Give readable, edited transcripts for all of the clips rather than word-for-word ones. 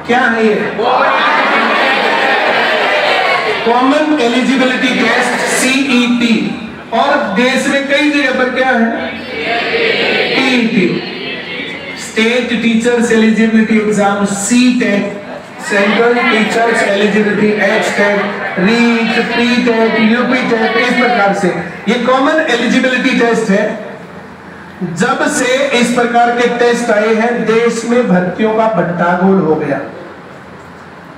क्या है ये? कॉमन एलिजिबिलिटी टेस्ट CET, और देश में कई जगह पर क्या है? TET, state teachers eligibility exam, CTET, central teachers eligibility, HTET, REET, pre TET, UP-टेट, इस प्रकार से ये कॉमन एलिजिबिलिटी टेस्ट है। जब से इस प्रकार के टेस्ट आए हैं देश में भर्तियों का भट्टागोल हो गया,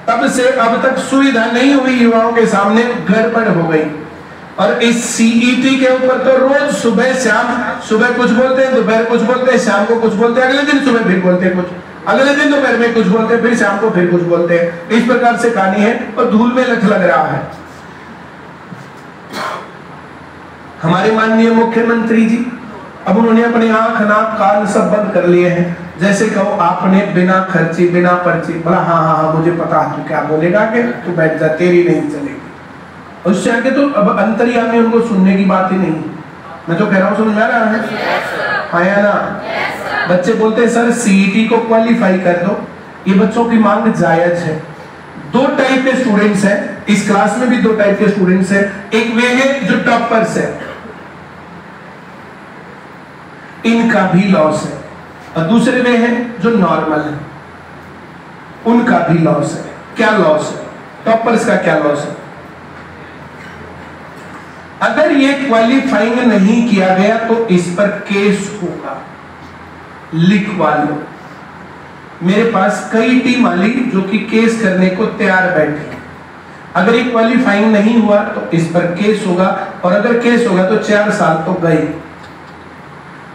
तब से अब तक सुविधा नहीं हुई, युवाओं के सामने गड़बड़ हो गई। और इस CET के ऊपर तो रोज सुबह शाम, सुबह कुछ बोलते हैं, दोपहर कुछ बोलते हैं, शाम को कुछ बोलते हैं, अगले दिन सुबह फिर बोलते हैं कुछ, अगले दिन दोपहर में कुछ बोलते हैं, फिर शाम को फिर कुछ बोलते हैं। इस प्रकार से कहानी है और धूल में लठ लग रहा है। हमारे माननीय मुख्यमंत्री जी अब उन्होंने अपने आंख नाक कान सब बंद कर लिए हैं। जैसे कहो आपने बिना खर्ची बिना पर्ची, बोला हाँ हाँ हाँ मुझे पता है, तू क्या बोलेगा कि तू बैठ जा, तेरी नहीं चलेगी। उससे आगे तो अब अंतर्यामी उनको सुनने की बात ही नहीं। मैं जो कह रहा हूँ समझ में आ रहा है? हाँ या ना? बच्चे बोलते हैं सर CET को क्वालिफाई कर दो, ये बच्चों की मांग जायज है। दो टाइप के स्टूडेंट्स हैं इस क्लास में भी, दो टाइप के स्टूडेंट्स हैं। एक वे है जो टॉपर्स है, इनका भी लॉस है, और दूसरे वे हैं जो नॉर्मल है, उनका भी लॉस है। क्या लॉस है? टॉपर्स का क्या लॉस है? अगर ये क्वालिफाइंग नहीं किया गया तो इस पर केस होगा, लिखवा लो। मेरे पास कई टीम वाली जो कि केस करने को तैयार बैठे। अगर ये क्वालिफाइंग नहीं हुआ तो इस पर केस होगा, और अगर केस होगा तो 4 साल तो गए।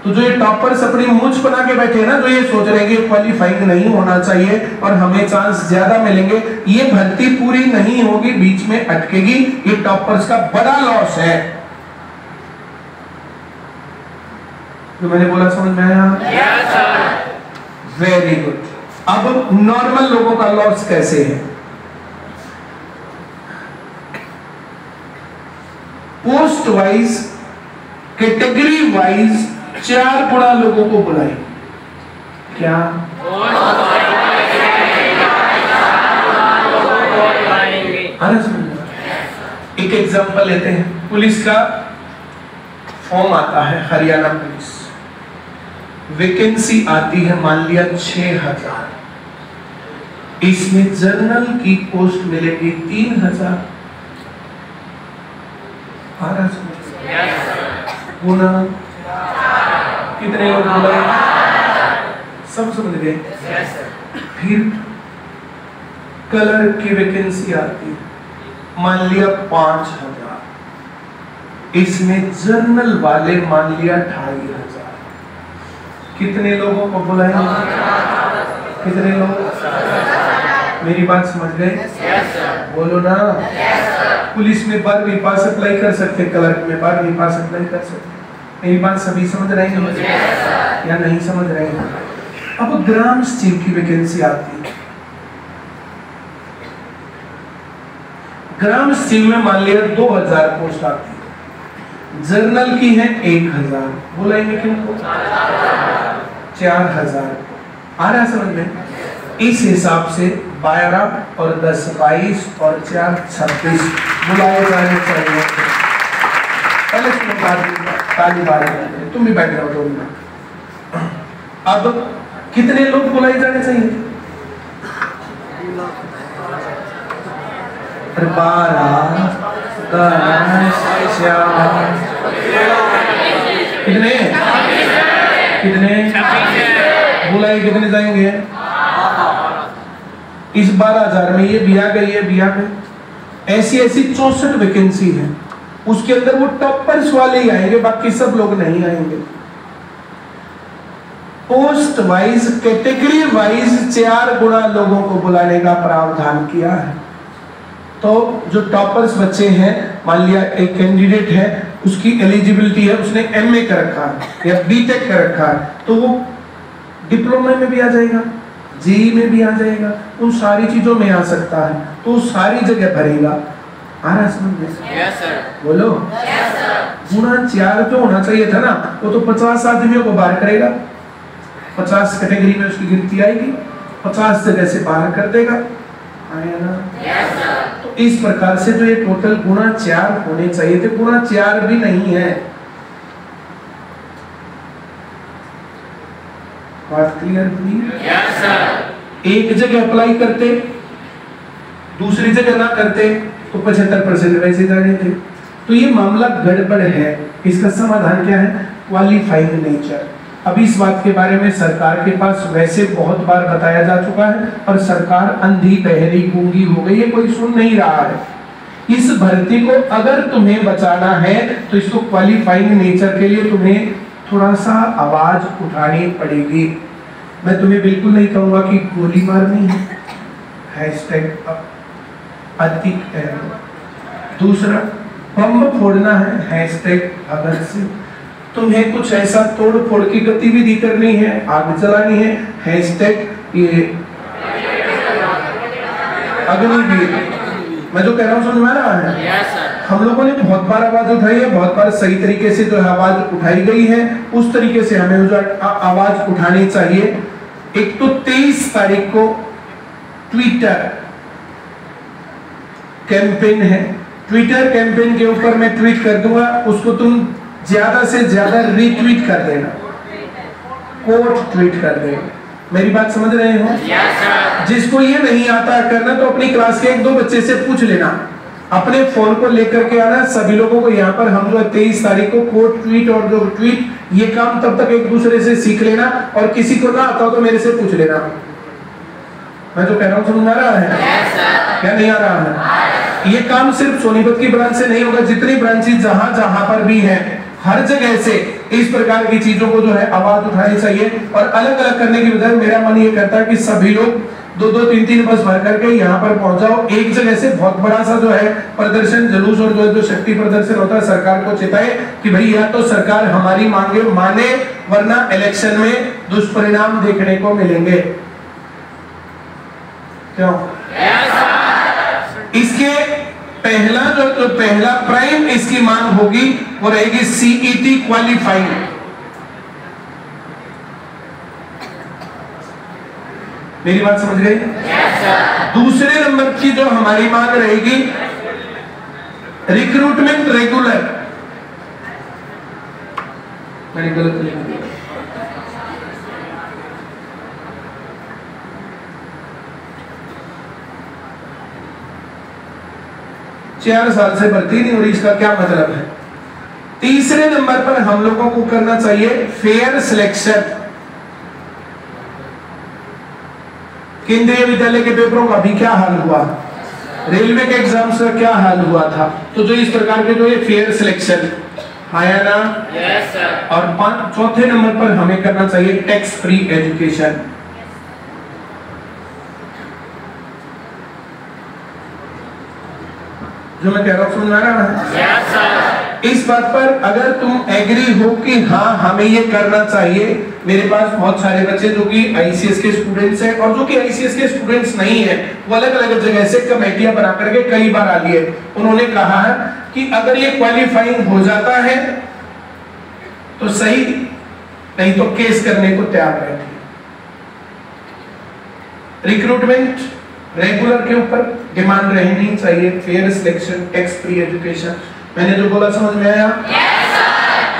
तो जो ये टॉपर्स अपनी मुझ बना के बैठे हैं ना, जो ये सोच रहे हैं कि क्वालिफाइंग नहीं होना चाहिए और हमें चांस ज्यादा मिलेंगे, ये भर्ती पूरी नहीं होगी, बीच में अटकेगी, ये टॉपर्स का बड़ा लॉस है। जो मैंने बोला समझ में आया? Yes sir. Very good. अब नॉर्मल लोगों का लॉस कैसे है? पोस्ट वाइज, कैटेगरी वाइज 4 गुणा लोगों को बुलाए। क्या? एक एग्जांपल लेते हैं। पुलिस का फॉर्म आता है, हरियाणा पुलिस, वैकेंसी आती है मान लिया 6000, इसमें जनरल की पोस्ट मिलेगी 3000। गुना कितने लोग बोले? सब समझ गए? फिर कलर की वैकेंसी आती है, मान लिया 5000, इसमें जर्नल वाले मान लिया 2500। कितने लोगों को बुलाएंगे? कितने लोग? मेरी बात समझ गए? बोलो ना। पुलिस में 12वीं पास अप्लाई कर सकते, क्लर्क में 12वीं पास अप्लाई कर सकते। मेरी बात सभी समझ रहे हैं या नहीं समझ रहे हैं? अब ग्राम सचिव की वैकेंसी आती है, ग्राम सचिव में मान लिया 2000 पोस्ट आती है, जर्नल की है 1000, बुलाएंगे किनको? 4000। आ रहा है समझ में? इस हिसाब से 12 और 10 22 और 4 26 बुलाए जाने चाहिए। पहले ताली बार तुम भी बैठ जाओ 2 मिनट। अब कितने लोग बुलाए जाने चाहिए? 12 10 4 कितने बुलाए कितने जाएंगे? इस 12000 में ये भी आ गई, ये भी आ गई। ऐसी 64 वैकेंसी है, उसके अंदर वो टॉपर्स वाले ही आएंगे, बाकी सब लोग नहीं आएंगे। पोस्ट वाइज, कैटेगरी वाइज 4 गुणा लोगों को बुलाने का प्रावधान किया है। तो जो टॉपर्स बच्चे हैं, मान लिया एक कैंडिडेट है, उसकी एलिजिबिलिटी है, उसने MA कर रखा है या BTech कर रखा है, तो वो डिप्लोमा में भी आ जाएगा, JEE में भी आ जाएगा, उन सारी चीजों में आ सकता है, तो सारी जगह भरेगा। आ रहा है समझ में? Yes sir. बोलो। Yes sir. गुणा 4 जो होना चाहिए था ना, वो तो 50 आदमियों को बाहर करेगा। 50 कैटेगरी में उसकी गिनती आएगी, 50 जगह से बाहर कर देगा, आया ना? तो इस प्रकार से जो ये टोटल गुणा 4 होने चाहिए थे, गुणा 4 भी नहीं है। बात क्लियर हुई? एक जगह अप्लाई करते, दूसरी जगह ना करते तो 75% वैसे जाने थे। तो ये मामला गड़बड़ है। इसका समाधान क्या है? Qualifying nature. अभी इस बात के बारे में सरकार के पास वैसे बहुत बार बताया जा चुका है, और सरकार अंधी बहरी गूंगी हो गई है, कोई सुन नहीं रहा है। इस भर्ती को अगर तुम्हें बचाना है तो इसको क्वालिफाइंग नेचर के लिए तुम्हें थोड़ा सा आवाज उठानी पड़ेगी। मैं तुम्हें बिल्कुल नहीं कहूंगा कि गोली मारनी है, हैशटैग अधिक है। दूसरा, बम फोड़ना है, हैशटैग भगत सिंह। तुम्हें कुछ ऐसा तोड़ फोड़ की गतिविधि करनी है, आग जलानी है, हैशटैग ये अग्निवीर। मैं जो कह रहा हूँ समझ में आ रहा है? हम लोगों ने बहुत बार आवाज उठाई है, बहुत बार सही तरीके से जो आवाज उठाई गई है उस तरीके से हमें जो आवाज उठानी चाहिए। एक तो 23 तारीख को ट्विटर कैंपेन है, ट्विटर कैंपेन के ऊपर मैं ट्वीट कर दूंगा, उसको तुम ज्यादा से ज्यादा रीट्वीट कर देना, कोट ट्वीट कर देना। मेरी बात समझ रहे हो? जिसको ये नहीं आता करना तो अपनी क्लास के 1-2 बच्चे से पूछ लेना, अपने फोन को लेकर के आना। सभी लोगों को यहाँ पर हम जो 23 तारीख को कोट ट्वीट और जो ट्वीट, ये काम तब तक एक दूसरे से सीख लेना, और किसी को ना आता हो तो मेरे से पूछ लेना। मैं जो कह रहा हूँ समझ आ रहा है? क्या नहीं आ रहा है? ये काम सिर्फ सोनीपत की ब्रांच से नहीं होगा, जितनी ब्रांचेज जहां जहां पर भी हैं, हर जगह से इस प्रकार की चीजों को जो है आवाज उठानी चाहिए। और अलग अलग करने की बजाय मेरा मन ये करता है कि सभी लोग 2-2, 3-3 बस भर करके यहाँ पर पहुंच जाओ, एक जगह से बहुत बड़ा सा जो है प्रदर्शन, जुलूस और जो शक्ति प्रदर्शन होता है, सरकार को चेताए कि भाई या तो सरकार हमारी मांगे माने, वरना इलेक्शन में दुष्परिणाम देखने को मिलेंगे। क्यों? इसके पहला प्राइम इसकी मांग होगी वो रहेगी सीईटी क्वालिफाइंग। मेरी बात समझ गए? दूसरे नंबर की जो हमारी मांग रहेगी रिक्रूटमेंट रेगुलर। मैंने गलत लिखा, 4 साल से भर्ती नहीं हो रही, इसका क्या मतलब है? तीसरे नंबर पर हम लोगों को करना चाहिए फेयर सिलेक्शन। केंद्रीय विद्यालय के पेपरों का भी क्या हाल हुआ, रेलवे के एग्जाम्स का क्या हाल हुआ था। तो जो इस प्रकार के जो ये फेयर सिलेक्शन आया ना, यस सर। और चौथे नंबर पर हमें करना चाहिए टैक्स फ्री एजुकेशन। जो मैं कह रहा हूं समझ में आ रहा है? Yes sir. इस बात पर अगर तुम एग्री हो कि हाँ हमें ये करना चाहिए, मेरे पास बहुत सारे बच्चे जो कि आईसीएस के स्टूडेंट्स हैं और जो कि आईसीएस के स्टूडेंट्स नहीं है, वो अलग अलग जगह से कमेटियां बना करके कई बार आ लिए। उन्होंने कहा है कि अगर ये क्वालिफाइंग हो जाता है तो सही, नहीं तो केस करने को तैयार बैठे। रिक्रूटमेंट रेगुलर के ऊपर डिमांड रहनी चाहिए, fair selection, tax free education. मैंने जो बोला समझ में आया? yes,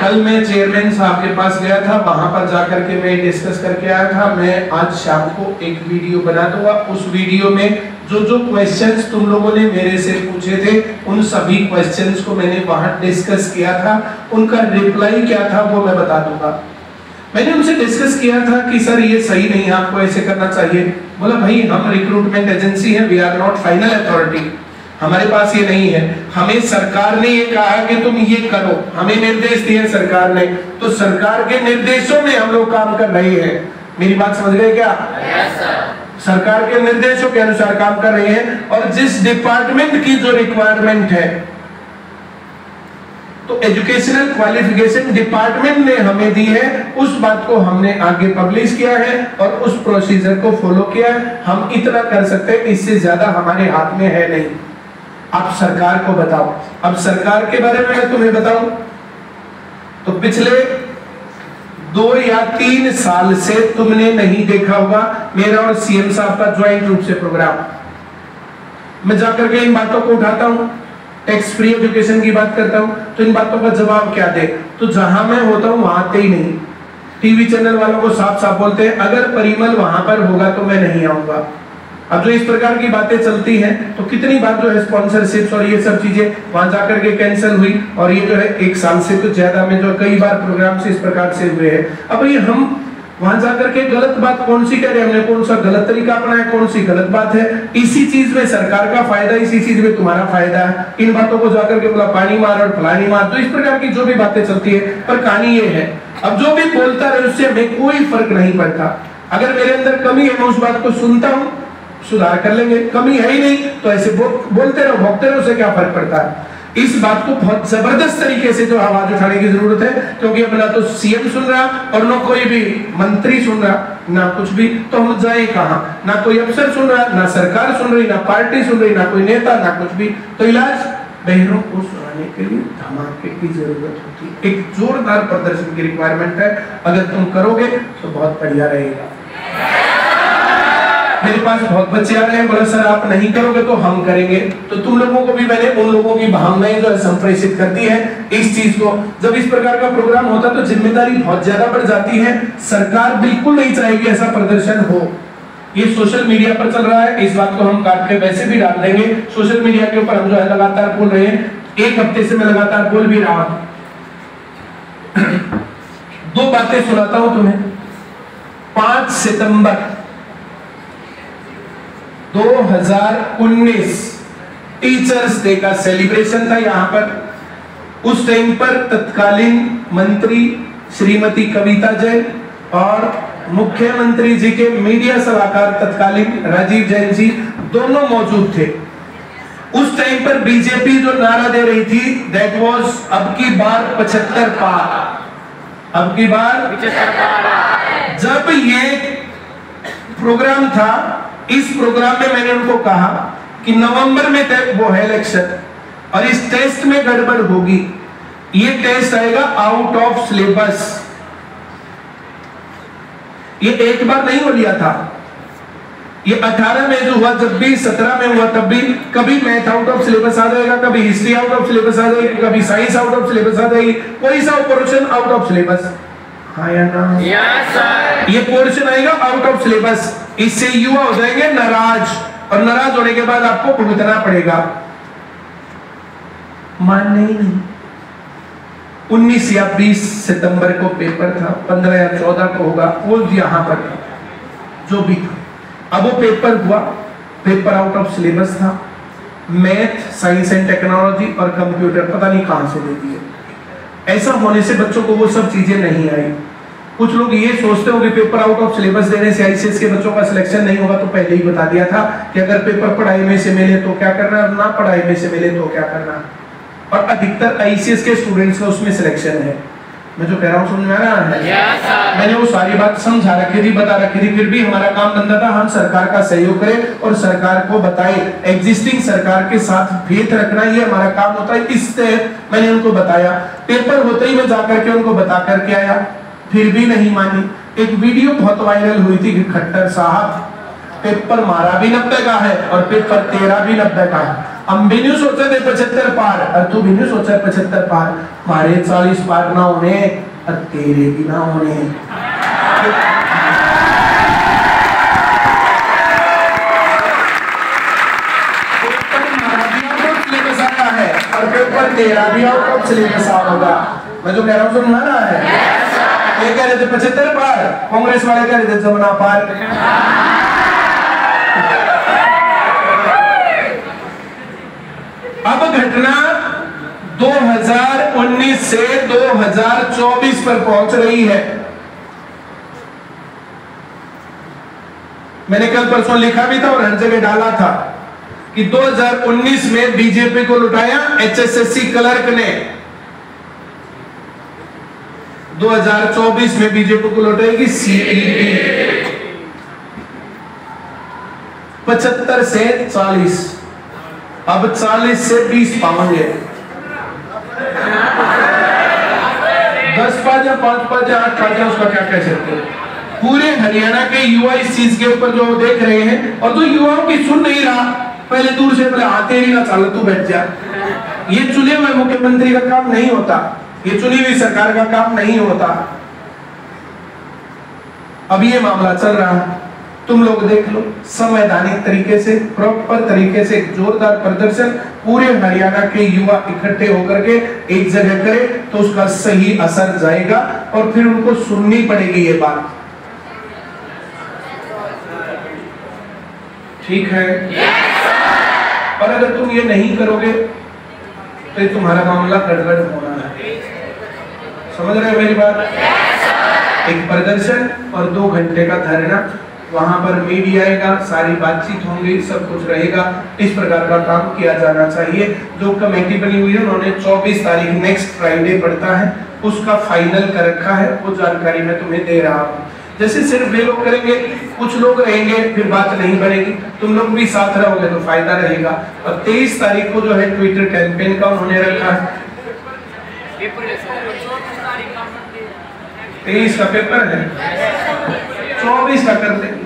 कल मैं चेयरमैन साहब के पास गया था, वहां पर जाकर के मैं डिस्कस करके आया था। मैं आज शाम को एक वीडियो बना दूंगा, उस वीडियो में जो जो क्वेश्चंस तुम लोगों ने मेरे से पूछे थे उन सभी क्वेश्चंस को मैंने वहां डिस्कस किया था, उनका रिप्लाई क्या था वो मैं बता दूंगा। मैंने उनसे डिस्कस किया था कि सर ये सही नहीं है, आपको ऐसे करना चाहिए। बोला भाई हम रिक्रूटमेंट एजेंसी है, we are not final authority, हमारे पास ये नहीं है। हमें सरकार ने ये कहा कि तुम ये करो, हमें निर्देश दिए सरकार ने, तो सरकार के निर्देशों में हम लोग काम कर रहे हैं। मेरी बात समझ गए क्या? yes, sir। सरकार के निर्देशों के अनुसार काम कर रहे हैं, और जिस डिपार्टमेंट की जो रिक्वायरमेंट है, तो एजुकेशनल क्वालिफिकेशन डिपार्टमेंट ने हमें दी है, उस बात को हमने आगे पब्लिश किया है और उस प्रोसीजर को फॉलो किया है। हम इतना कर सकते हैं, इससे ज्यादा हमारे हाथ में है नहीं। आप सरकार को बताओ। अब सरकार के बारे में मैं तुम्हें बताऊं तो पिछले 2 या 3 साल से तुमने नहीं देखा होगा मेरा और सीएम साहब का ज्वाइंट रूप से प्रोग्राम। मैं जाकर के इन बातों को उठाता हूं, टैक्स फ्री एजुकेशन की बात करता हूं, तो इन बातों का जवाब क्या दे? तो जहां मैं होता हूं वहां आते ही नहीं। टीवी चैनल वालों को साफ साफ बोलते हैं अगर परिमल वहां पर होगा तो मैं नहीं आऊंगा। अब जो इस प्रकार की बातें चलती हैं तो कितनी बार जो है स्पॉन्सरशिप्स और ये सब चीजें वहां जाकर के कैंसिल हुई, और ये जो है 1 साल से तो ज्यादा में जो कई बार प्रोग्राम से इस प्रकार से हुए हैं। अब ये हम वहां जाकर के गलत बात कौन सी कह रहे हैं, हमने कौन सा गलत तरीका अपनाया, कौन सी गलत बात है? इसी चीज में सरकार का फायदा, इसी चीज में तुम्हारा फायदा है। इन बातों को जाकर के बोला पानी मार और फलानी मार, तो इस प्रकार की जो भी बातें चलती है, पर कहानी ये है अब जो भी बोलता रहे उससे हमें कोई फर्क नहीं पड़ता। अगर मेरे अंदर कमी है मैं उस बात को सुनता हूं, सुधार कर लेंगे। कमी है ही नहीं तो ऐसे बोलते रहो, भोगते रहो, उससे क्या फर्क पड़ता है? इस बात को बहुत जबरदस्त तरीके से जो आवाज उठाने की जरूरत है, क्योंकि अब ना तो सीएम सुन रहा और ना कोई भी मंत्री सुन रहा, ना कुछ भी, तो हम जाए कहां? ना कोई अफसर सुन रहा, ना सरकार सुन रही, ना पार्टी सुन रही, ना कोई नेता, ना कुछ भी। तो इलाज बहनों को सुनाने के लिए धमाके की जरूरत होती है। एक जोरदार प्रदर्शन की रिक्वायरमेंट है। अगर तुम करोगे तो बहुत बढ़िया रहेगा। मेरे पास बहुत बच्चे आ रहे हैं, बोले सर आप नहीं करोगे तो हम करेंगे। तो तुम लोगों को भी मैंने उन लोगों की भावनाएं जो है संप्रेषित कर दी है इस चीज को। जब इस प्रकार का प्रोग्राम होता तो जिम्मेदारी बहुत ज्यादा बढ़ जाती है। सरकार बिल्कुल नहीं चाहेगी ऐसा प्रदर्शन हो। ये सोशल मीडिया पर चल रहा है, इस बात को हम काट के वैसे भी डाल देंगे। सोशल मीडिया के ऊपर हम जो है लगातार बोल रहे हैं, 1 हफ्ते से मैं लगातार बोल भी रहा हूं। 2 बातें सुनाता हूं तुम्हें। 5 सितंबर 2019 टीचर्स डे का सेलिब्रेशन था यहाँ पर। उस टाइम पर तत्कालीन मंत्री श्रीमती कविता जैन और मुख्यमंत्री जी के मीडिया सलाहकार तत्कालीन राजीव जैन जी दोनों मौजूद थे। उस टाइम पर बीजेपी जो नारा दे रही थी दैट वाज अब की बार 75 पार, अब की बार 75 पार। जब ये प्रोग्राम था, इस प्रोग्राम में मैंने उनको कहा कि नवंबर में वो है इलेक्शन और इस टेस्ट में गड़बड़ होगी। ये टेस्ट आएगा आउट ऑफ सिलेबस। ये एक बार नहीं हो लिया था, ये 18 में जो हुआ, जब भी 17 में हुआ तब भी कभी मैथ आउट ऑफ सिलेबस आ जाएगा, कभी हिस्ट्री आउट ऑफ सिलेबस आ जाएगी, कभी साइंस आउट ऑफ सिलेबस आ जाएगी, कोई सा पोर्शन आउट ऑफ सिलेबस। हाँ या ना? Yes sir. ये पोर्शन आएगा आउट ऑफ सिलेबस। इससे युवा हो जाएंगे नाराज, और नाराज होने के बाद आपको भुगतना पड़ेगा। मानने ही नहीं। 19 या 20 सितंबर को पेपर था, 15 या 14 को होगा, वो यहां पर जो भी था। अब वो पेपर हुआ, पेपर आउट ऑफ सिलेबस था। मैथ, साइंस एंड टेक्नोलॉजी और कंप्यूटर पता नहीं कहां से दे दिए। ऐसा होने से बच्चों को वो सब चीजें नहीं आई। कुछ लोग ये सोचते हो कि पेपर आउट ऑफ सिलेबस देने से आईसीएस के बच्चों का सिलेक्शन नहीं होगा, तो पहले ही बता दिया था कि अगर पेपर पढ़ाई में से मिले तो क्या करना, ना पढ़ाई में से मिले तो क्या करना। और अधिकतर आईसीएस के स्टूडेंट्स का उसमें सिलेक्शन है। मैं जो कह रहा हूँ समझ में आ रहा है? yes, मैंने वो सारी बात समझा रखी थी, बता रखी थी, फिर भी हमारा काम धंधा था हम सरकार का सहयोग करें और सरकार को बताएं। एग्जिस्टिंग सरकार के साथ भेद रखना ये हमारा काम होता है। इससे मैंने उनको बताया। पेपर होते ही मैं जाकर के उनको बता करके आया, फिर भी नहीं मानी। एक वीडियो बहुत वायरल हुई थी कि खट्टर साहब पेपर मारा भी 90 का है और पेपर तेरा भी 90 का है। हम भी नहीं सोचे थे 75 पार, और तू भी नहीं सोचा 75 पार। हमारे 40 पार ना होने और तेरे भी ना होने। है और पेपर तेरा भी आउट ऑफ सिलेबस होगा। मैं जो कह रहा हूँ सुनना रहा है। ये कह रहे थे 75 पार, कांग्रेस वाले कह रहे थे जमुना पार। अब घटना 2019 से 2024 पर पहुंच रही है। मैंने कल परसों लिखा भी था और हर जगह डाला था कि 2019 में बीजेपी को लुटाया एचएसएससी क्लर्क ने, 2024 में बीजेपी को लुटाएगी सीईटी। 75 से 40, अब 40 से 20 पाएंगे। 10 पाँच या 5 पाँच या 8 पाँच, उसका क्या कह सकते हो। पूरे हरियाणा के युवा इस चीज के ऊपर जो देख रहे हैं, और तो युवाओं की सुन नहीं रहा, पहले दूर से बोले आते ही ना, चल तू बैठ जा। ये चुने हुए मुख्यमंत्री का काम नहीं होता, ये चुनी हुई सरकार का काम नहीं होता। अब ये मामला चल रहा है, तुम लोग देख लो, संवैधानिक तरीके से, प्रॉपर तरीके से एक जोरदार प्रदर्शन पूरे हरियाणा के युवा इकट्ठे होकर के एक जगह करें तो उसका सही असर जाएगा, और फिर उनको सुननी पड़ेगी ये बात। ठीक है? और अगर तुम ये नहीं करोगे तो ये तुम्हारा मामला गड़बड़ होना है। समझ रहे हो मेरी बात? एक प्रदर्शन और 2 घंटे का धरना, वहां पर मीडिया आएगा, सारी बातचीत होंगी, सब कुछ रहेगा। इस प्रकार का काम किया जाना चाहिए। जो कमेटी बनी हुई है उन्होंने 24 तारीख नेक्स्ट फ्राइडे पड़ता है, उसका फाइनल कर रखा है, वो जानकारी मैं तुम्हें दे रहा हूँ। जैसे सिर्फ वे लोग करेंगे, कुछ लोग रहेंगे, फिर बात नहीं बनेगी। तुम लोग भी साथ रहोगे तो फायदा रहेगा। और 23 तारीख को जो है ट्विटर कैंपेन का उन्होंने रखा है। 23 का पेपर है, 24 का कर लेंगे।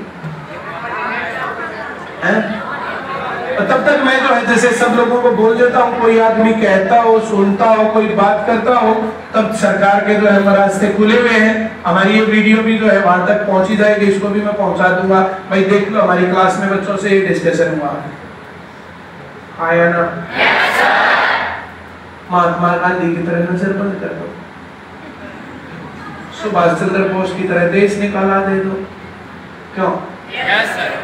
तब तक मैं जो है जैसे सब लोगों को बोल देता हूँ, कोई आदमी कहता हो, सुनता हो, कोई बात करता हो, तब सरकार के जो है रास्ते खुले हुए हैं। हमारी ये वीडियो भी जो है वहां तक पहुंची जाएगी, इसको भी मैं पहुंचा दूंगा। भाई देख लो, हमारी क्लास में बच्चों से ये डिस्कशन हुआ, आया ना? महात्मा गांधी की तरह नजर बंद कर दो, सुभाष चंद्र बोस की तरह देश निकाला दे दो। क्यों?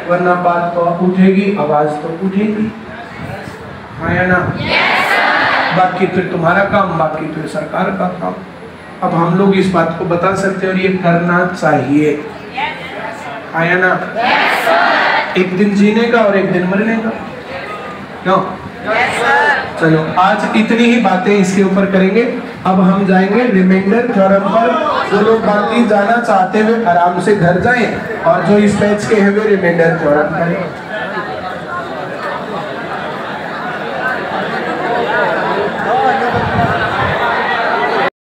वरना बात तो उठेगी, आवाज तो उठेगी, हाँ या ना? बाकी फिर तुम्हारा काम, बाकी फिर सरकार का काम। अब हम लोग इस बात को बता सकते हैं और ये करना चाहिए, हाँ या ना? एक दिन जीने का और एक दिन मरने का। क्यों? चलो आज इतनी ही बातें इसके ऊपर करेंगे। अब हम जाएंगे रिमाइंडर थ्योरम पर। जो लोग बाकी जाना चाहते हुए आराम से घर जाएं, और जो इस बैच के हैं वे रिमाइंडर थ्योरम करें।